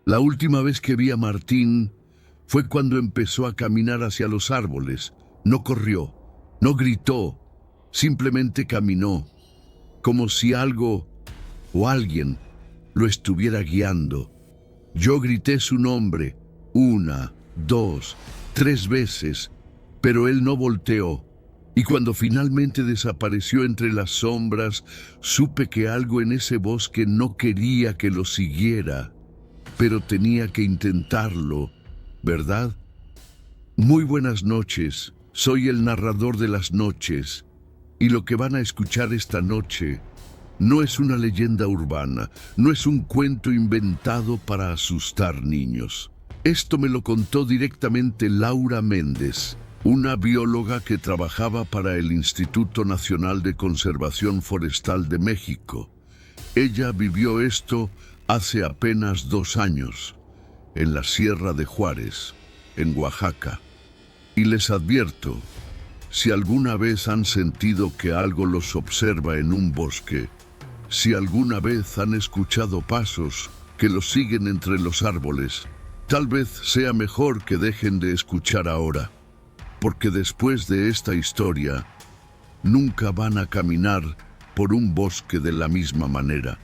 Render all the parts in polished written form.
La última vez que vi a Martín fue cuando empezó a caminar hacia los árboles. No corrió, no gritó, simplemente caminó, como si algo o alguien lo estuviera guiando. Yo grité su nombre 1, 2, 3 veces, pero él no volteó. Y cuando finalmente desapareció entre las sombras, supe que algo en ese bosque no quería que lo siguiera, pero tenía que intentarlo, ¿verdad? Muy buenas noches, soy el narrador de las noches, y lo que van a escuchar esta noche no es una leyenda urbana, no es un cuento inventado para asustar niños. Esto me lo contó directamente Laura Méndez, una bióloga que trabajaba para el Instituto Nacional de Conservación Forestal de México. Ella vivió esto hace apenas 2 años, en la Sierra de Juárez, en Oaxaca. Y les advierto, si alguna vez han sentido que algo los observa en un bosque, si alguna vez han escuchado pasos que los siguen entre los árboles, tal vez sea mejor que dejen de escuchar ahora, porque después de esta historia, nunca van a caminar por un bosque de la misma manera.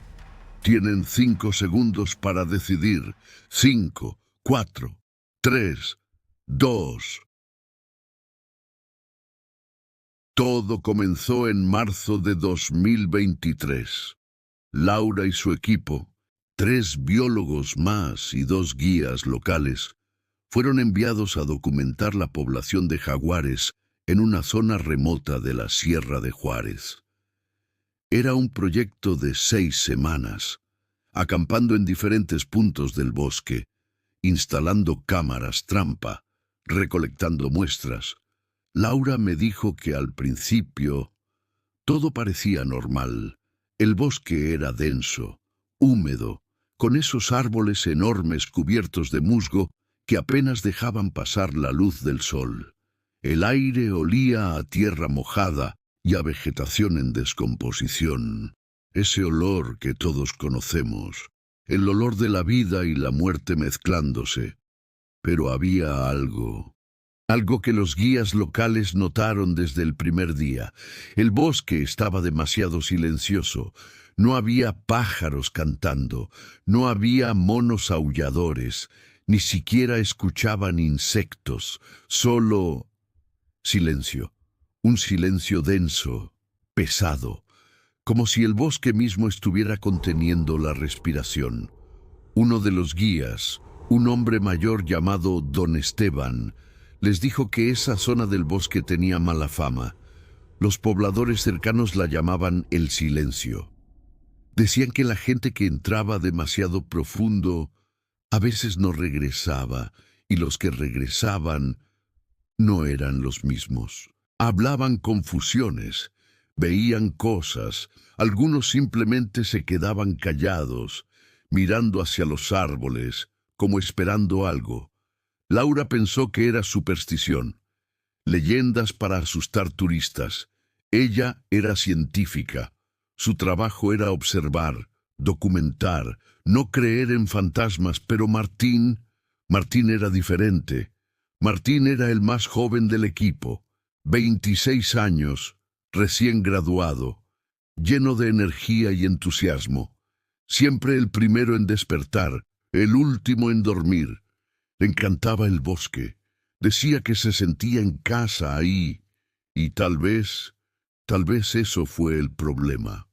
Tienen 5 segundos para decidir. 5, 4, 3, 2. Todo comenzó en marzo de 2023. Laura y su equipo, 3 biólogos más y 2 guías locales, fueron enviados a documentar la población de jaguares en una zona remota de la Sierra de Juárez. Era un proyecto de 6 semanas, acampando en diferentes puntos del bosque, instalando cámaras trampa, recolectando muestras. Laura me dijo que al principio todo parecía normal. El bosque era denso, húmedo, con esos árboles enormes cubiertos de musgo que apenas dejaban pasar la luz del sol. El aire olía a tierra mojada y a vegetación en descomposición. Ese olor que todos conocemos, el olor de la vida y la muerte mezclándose. Pero había algo que los guías locales notaron desde el primer día. El bosque estaba demasiado silencioso. No había pájaros cantando, no había monos aulladores, ni siquiera escuchaban insectos, solo silencio, un silencio denso, pesado, como si el bosque mismo estuviera conteniendo la respiración. Uno de los guías, un hombre mayor llamado Don Esteban, les dijo que esa zona del bosque tenía mala fama. Los pobladores cercanos la llamaban el silencio. Decían que la gente que entraba demasiado profundo a veces no regresaba, y los que regresaban no eran los mismos. Hablaban confusiones, veían cosas, algunos simplemente se quedaban callados, mirando hacia los árboles, como esperando algo. Laura pensó que era superstición, leyendas para asustar turistas. Ella era científica. Su trabajo era observar, documentar, no creer en fantasmas, pero Martín era diferente. Martín era el más joven del equipo, 26 años, recién graduado, lleno de energía y entusiasmo. Siempre el primero en despertar, el último en dormir. Le encantaba el bosque. Decía que se sentía en casa ahí, y tal vez eso fue el problema.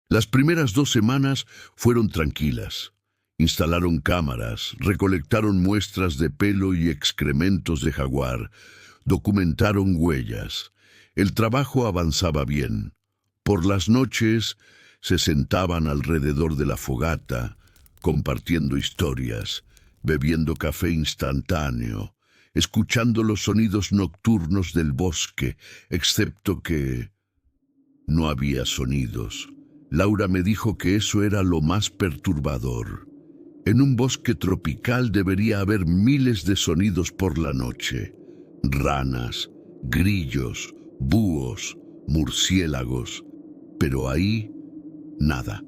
Las primeras 2 semanas fueron tranquilas. Instalaron cámaras, recolectaron muestras de pelo y excrementos de jaguar, documentaron huellas. El trabajo avanzaba bien. Por las noches se sentaban alrededor de la fogata, compartiendo historias, bebiendo café instantáneo, escuchando los sonidos nocturnos del bosque, excepto que no había sonidos. Laura me dijo que eso era lo más perturbador. En un bosque tropical debería haber miles de sonidos por la noche. Ranas, grillos, búhos, murciélagos. Pero ahí, nada.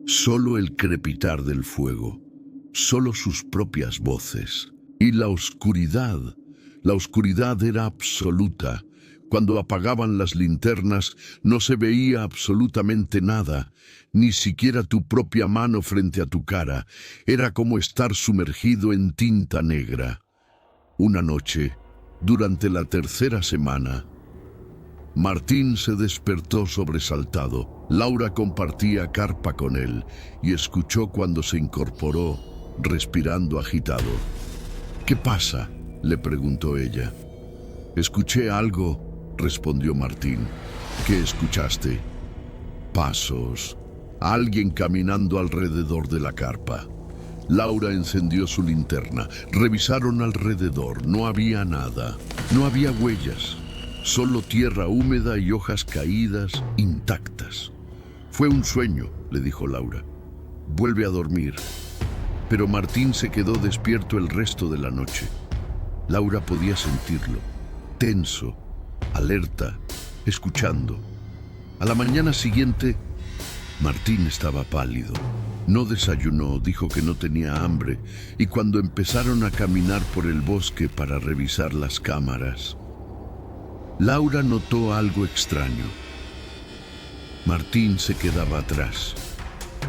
Solo el crepitar del fuego, solo sus propias voces. Y la oscuridad era absoluta. Cuando apagaban las linternas no se veía absolutamente nada, ni siquiera tu propia mano frente a tu cara. Era como estar sumergido en tinta negra. Una noche, durante la tercera semana, Martín se despertó sobresaltado. Laura compartía carpa con él y escuchó cuando se incorporó, respirando agitado. «¿Qué pasa?», le preguntó ella. «Escuché algo», respondió Martín. «¿Qué escuchaste?» «Pasos. Alguien caminando alrededor de la carpa». Laura encendió su linterna. Revisaron alrededor. No había nada. No había huellas. Solo tierra húmeda y hojas caídas, intactas. «Fue un sueño», le dijo Laura. «Vuelve a dormir». Pero Martín se quedó despierto el resto de la noche. Laura podía sentirlo, tenso, alerta, escuchando. A la mañana siguiente, Martín estaba pálido. No desayunó, dijo que no tenía hambre, y cuando empezaron a caminar por el bosque para revisar las cámaras, Laura notó algo extraño. Martín se quedaba atrás,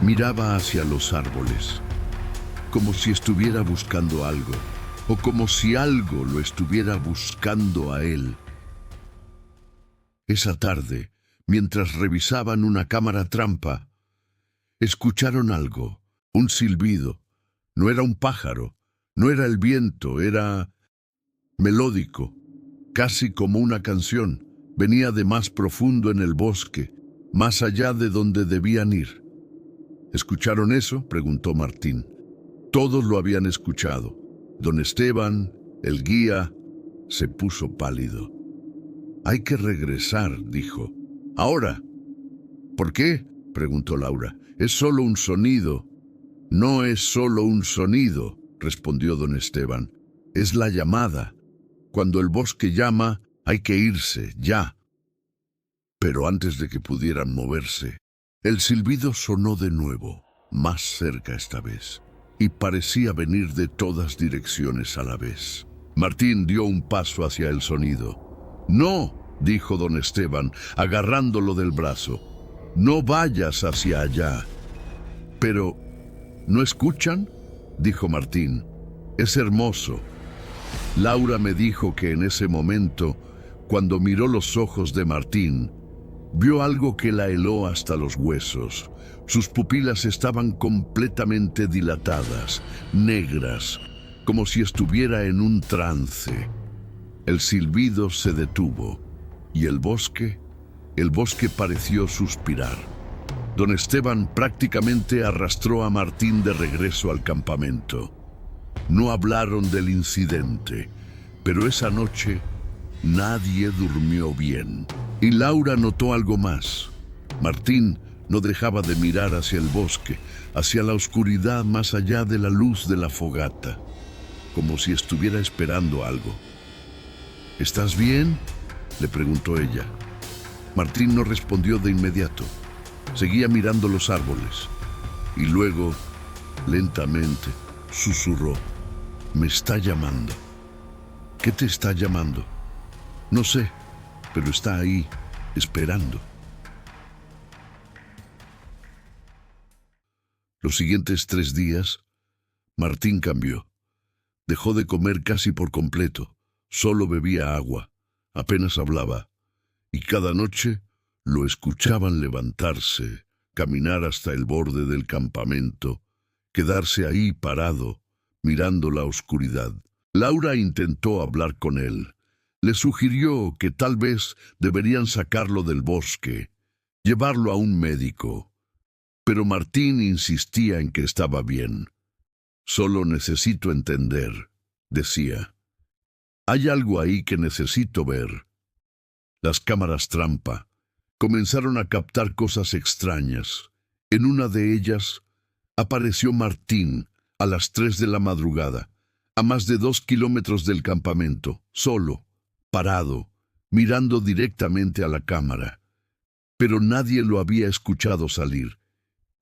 miraba hacia los árboles, como si estuviera buscando algo, o como si algo lo estuviera buscando a él. Esa tarde, mientras revisaban una cámara trampa, escucharon algo, un silbido. No era un pájaro, no era el viento, era melódico, casi como una canción. Venía de más profundo en el bosque, más allá de donde debían ir. ¿Escucharon eso?, preguntó Martín. Todos lo habían escuchado. Don Esteban, el guía, se puso pálido. «Hay que regresar», dijo. «Ahora». «¿Por qué?», preguntó Laura. «Es solo un sonido». «No es solo un sonido», respondió don Esteban. «Es la llamada. Cuando el bosque llama, hay que irse, ya». Pero antes de que pudieran moverse, el silbido sonó de nuevo, más cerca esta vez, y parecía venir de todas direcciones a la vez. Martín dio un paso hacia el sonido. «No», dijo don Esteban, agarrándolo del brazo. «No vayas hacia allá». «Pero, ¿no escuchan?», dijo Martín. «Es hermoso». Laura me dijo que en ese momento, cuando miró los ojos de Martín, vio algo que la heló hasta los huesos. Sus pupilas estaban completamente dilatadas, negras, como si estuviera en un trance. El silbido se detuvo y el bosque pareció suspirar. Don Esteban prácticamente arrastró a Martín de regreso al campamento. No hablaron del incidente, pero esa noche nadie durmió bien. Y Laura notó algo más. Martín no dejaba de mirar hacia el bosque, hacia la oscuridad más allá de la luz de la fogata, como si estuviera esperando algo. «¿Estás bien?», le preguntó ella. Martín no respondió de inmediato. Seguía mirando los árboles. Y luego, lentamente, susurró: «Me está llamando». «¿Qué te está llamando?». «No sé, pero está ahí, esperando». Los siguientes 3 días, Martín cambió. Dejó de comer casi por completo. Solo bebía agua. Apenas hablaba. Y cada noche lo escuchaban levantarse, caminar hasta el borde del campamento, quedarse ahí parado, mirando la oscuridad. Laura intentó hablar con él. Le sugirió que tal vez deberían sacarlo del bosque, llevarlo a un médico. Pero Martín insistía en que estaba bien. «Solo necesito entender», decía. «Hay algo ahí que necesito ver». Las cámaras trampa comenzaron a captar cosas extrañas. En una de ellas apareció Martín a las 3 de la madrugada, a más de 2 kilómetros del campamento, solo, parado, mirando directamente a la cámara. Pero nadie lo había escuchado salir.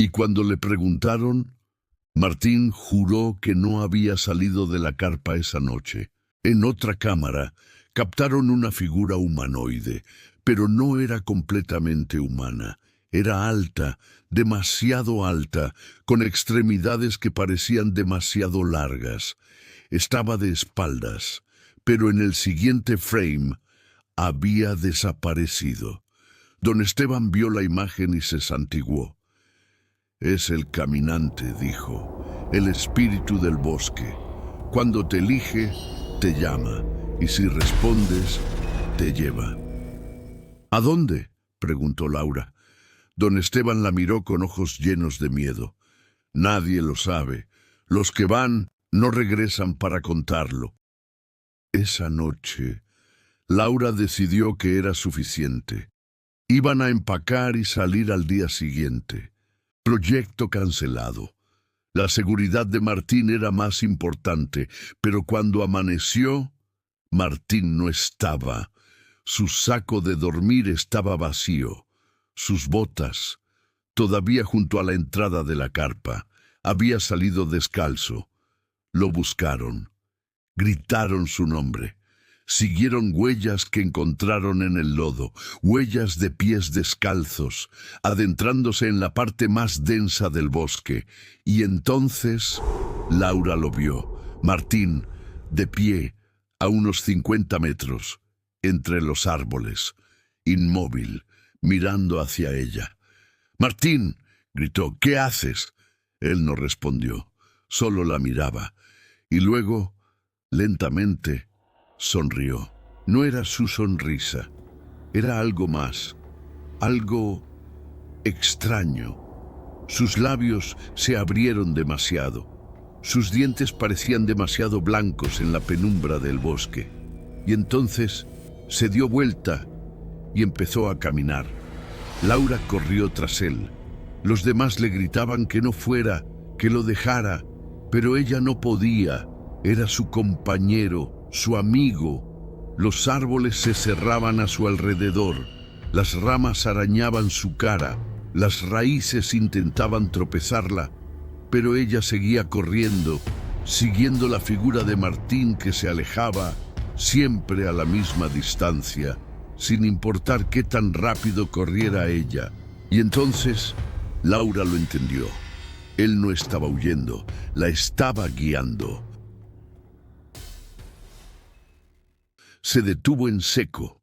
Y cuando le preguntaron, Martín juró que no había salido de la carpa esa noche. En otra cámara captaron una figura humanoide, pero no era completamente humana. Era alta, demasiado alta, con extremidades que parecían demasiado largas. Estaba de espaldas, pero en el siguiente frame había desaparecido. Don Esteban vio la imagen y se santiguó. Es el caminante, dijo, el espíritu del bosque. Cuando te elige, te llama, y si respondes, te lleva. ¿A dónde?, preguntó Laura. Don Esteban la miró con ojos llenos de miedo. Nadie lo sabe. Los que van no regresan para contarlo. Esa noche, Laura decidió que era suficiente. Iban a empacar y salir al día siguiente. Proyecto cancelado. La seguridad de Martín era más importante, pero cuando amaneció, Martín no estaba. Su saco de dormir estaba vacío. Sus botas, todavía junto a la entrada de la carpa, había salido descalzo. Lo buscaron. Gritaron su nombre. Siguieron huellas que encontraron en el lodo, huellas de pies descalzos, adentrándose en la parte más densa del bosque. Y entonces Laura lo vio. Martín, de pie, a unos 50 metros, entre los árboles, inmóvil, mirando hacia ella. «Martín», gritó, «¿qué haces?». Él no respondió, solo la miraba. Y luego, lentamente, sonrió. No era su sonrisa, era algo más, algo extraño. Sus labios se abrieron demasiado. Sus dientes parecían demasiado blancos en la penumbra del bosque. Y entonces se dio vuelta y empezó a caminar. Laura corrió tras él. Los demás le gritaban que no fuera, que lo dejara, pero ella no podía. Era su compañero, su amigo. Los árboles se cerraban a su alrededor. Las ramas arañaban su cara. Las raíces intentaban tropezarla, pero ella seguía corriendo, siguiendo la figura de Martín que se alejaba, siempre a la misma distancia, sin importar qué tan rápido corriera ella. Y entonces Laura lo entendió. Él no estaba huyendo, la estaba guiando. Se detuvo en seco.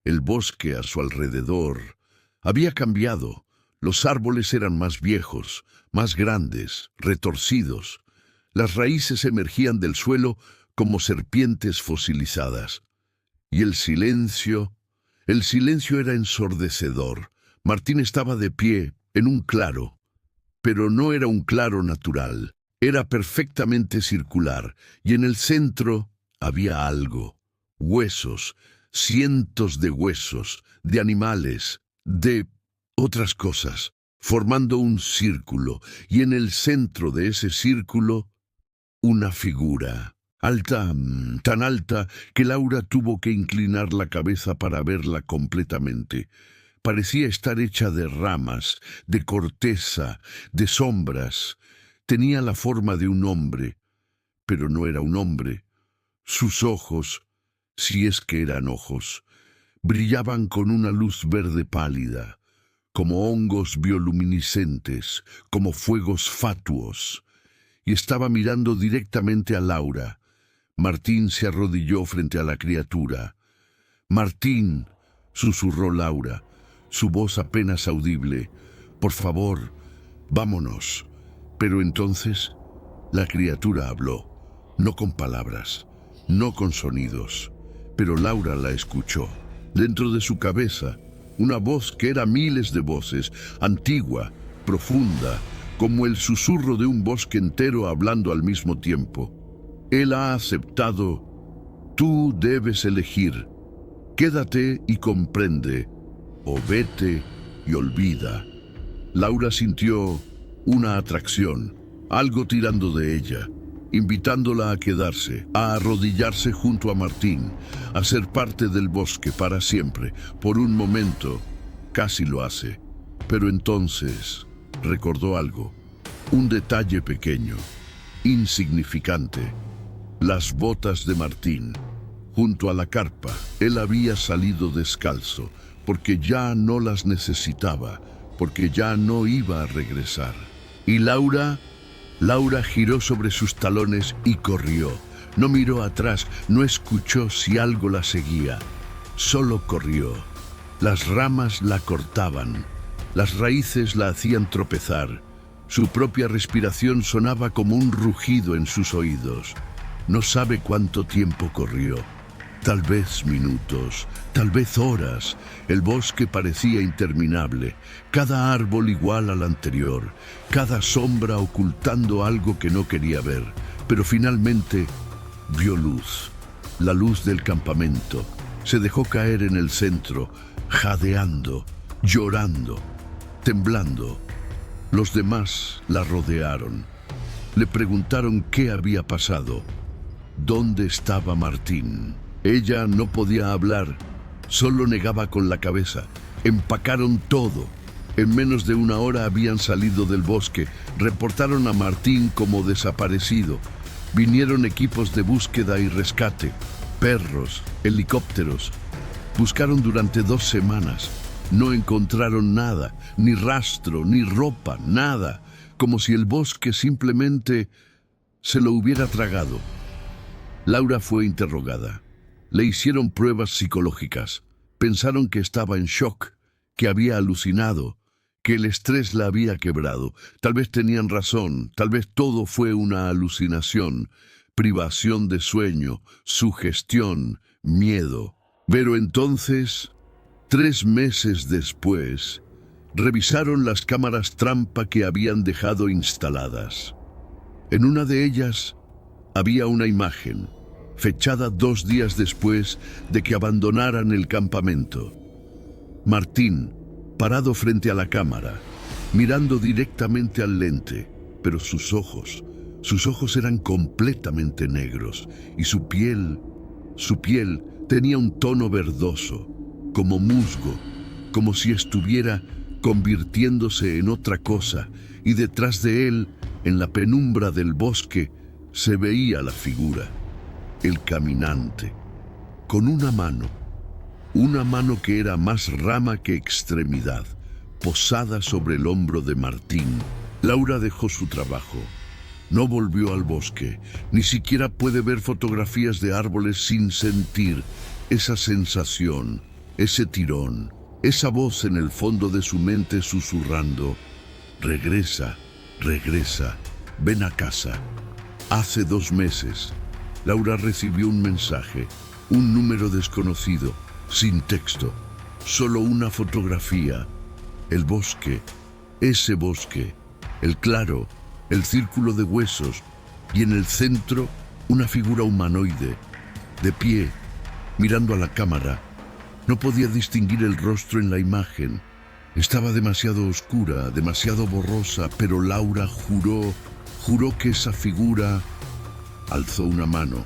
El bosque a su alrededor había cambiado. Los árboles eran más viejos, más grandes, retorcidos. Las raíces emergían del suelo como serpientes fosilizadas. Y el silencio era ensordecedor. Martín estaba de pie en un claro, pero no era un claro natural. Era perfectamente circular, y en el centro había algo. Huesos, cientos de huesos, de animales, de otras cosas, formando un círculo, y en el centro de ese círculo, una figura, alta, tan alta que Laura tuvo que inclinar la cabeza para verla completamente. Parecía estar hecha de ramas, de corteza, de sombras. Tenía la forma de un hombre, pero no era un hombre. Sus ojos, si es que eran ojos, brillaban con una luz verde pálida, como hongos bioluminiscentes, como fuegos fatuos, y estaba mirando directamente a Laura. Martín se arrodilló frente a la criatura. «Martín», susurró Laura, su voz apenas audible, «por favor, vámonos». Pero entonces la criatura habló, no con palabras, no con sonidos, pero Laura la escuchó. Dentro de su cabeza, una voz que era miles de voces, antigua, profunda, como el susurro de un bosque entero hablando al mismo tiempo. Él ha aceptado. Tú debes elegir. Quédate y comprende, o vete y olvida. Laura sintió una atracción, algo tirando de ella, invitándola a quedarse, a arrodillarse junto a Martín, a ser parte del bosque para siempre. Por un momento, casi lo hace. Pero entonces recordó algo, un detalle pequeño, insignificante. Las botas de Martín. Junto a la carpa, él había salido descalzo, porque ya no las necesitaba, porque ya no iba a regresar. Y Laura giró sobre sus talones y corrió. No miró atrás, no escuchó si algo la seguía. Solo corrió. Las ramas la cortaban, las raíces la hacían tropezar. Su propia respiración sonaba como un rugido en sus oídos. No sabe cuánto tiempo corrió. Tal vez minutos, tal vez horas. El bosque parecía interminable, cada árbol igual al anterior, cada sombra ocultando algo que no quería ver. Pero finalmente vio luz, la luz del campamento. Se dejó caer en el centro, jadeando, llorando, temblando. Los demás la rodearon. Le preguntaron qué había pasado. ¿Dónde estaba Martín? Ella no podía hablar, solo negaba con la cabeza. Empacaron todo. En menos de una hora habían salido del bosque. Reportaron a Martín como desaparecido. Vinieron equipos de búsqueda y rescate, perros, helicópteros. Buscaron durante 2 semanas. No encontraron nada, ni rastro, ni ropa, nada. Como si el bosque simplemente se lo hubiera tragado. Laura fue interrogada. Le hicieron pruebas psicológicas. Pensaron que estaba en shock, que había alucinado, que el estrés la había quebrado. Tal vez tenían razón, tal vez todo fue una alucinación, privación de sueño, sugestión, miedo. Pero entonces, 3 meses después, revisaron las cámaras trampa que habían dejado instaladas. En una de ellas había una imagen, fechada 2 días después de que abandonaran el campamento. Martín, parado frente a la cámara, mirando directamente al lente, pero sus ojos eran completamente negros y su piel tenía un tono verdoso, como musgo, como si estuviera convirtiéndose en otra cosa, y detrás de él, en la penumbra del bosque, se veía la figura. El caminante, con una mano que era más rama que extremidad, posada sobre el hombro de Martín. Laura dejó su trabajo. No volvió al bosque, ni siquiera puede ver fotografías de árboles sin sentir esa sensación, ese tirón, esa voz en el fondo de su mente susurrando: regresa, regresa, ven a casa. Hace 2 meses, Laura recibió un mensaje, un número desconocido, sin texto, solo una fotografía. El bosque, ese bosque, el claro, el círculo de huesos, y en el centro una figura humanoide, de pie, mirando a la cámara. No podía distinguir el rostro en la imagen. Estaba demasiado oscura, demasiado borrosa, pero Laura juró que esa figura alzó una mano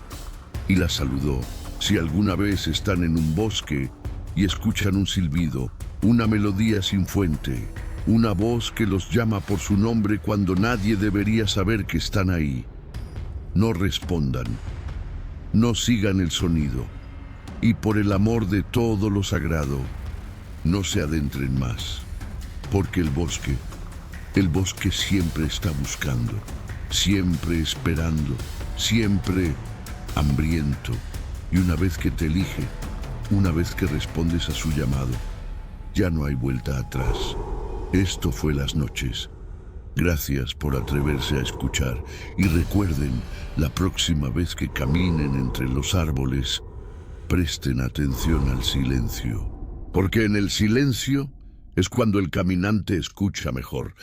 y la saludó. Si alguna vez están en un bosque y escuchan un silbido, una melodía sin fuente, una voz que los llama por su nombre cuando nadie debería saber que están ahí, no respondan, no sigan el sonido, y por el amor de todo lo sagrado, no se adentren más, porque el bosque siempre está buscando, siempre esperando, siempre hambriento. Y una vez que te elige, una vez que respondes a su llamado, ya no hay vuelta atrás. Esto fue Las Noches. Gracias por atreverse a escuchar. Y recuerden, la próxima vez que caminen entre los árboles, presten atención al silencio. Porque en el silencio es cuando el caminante escucha mejor.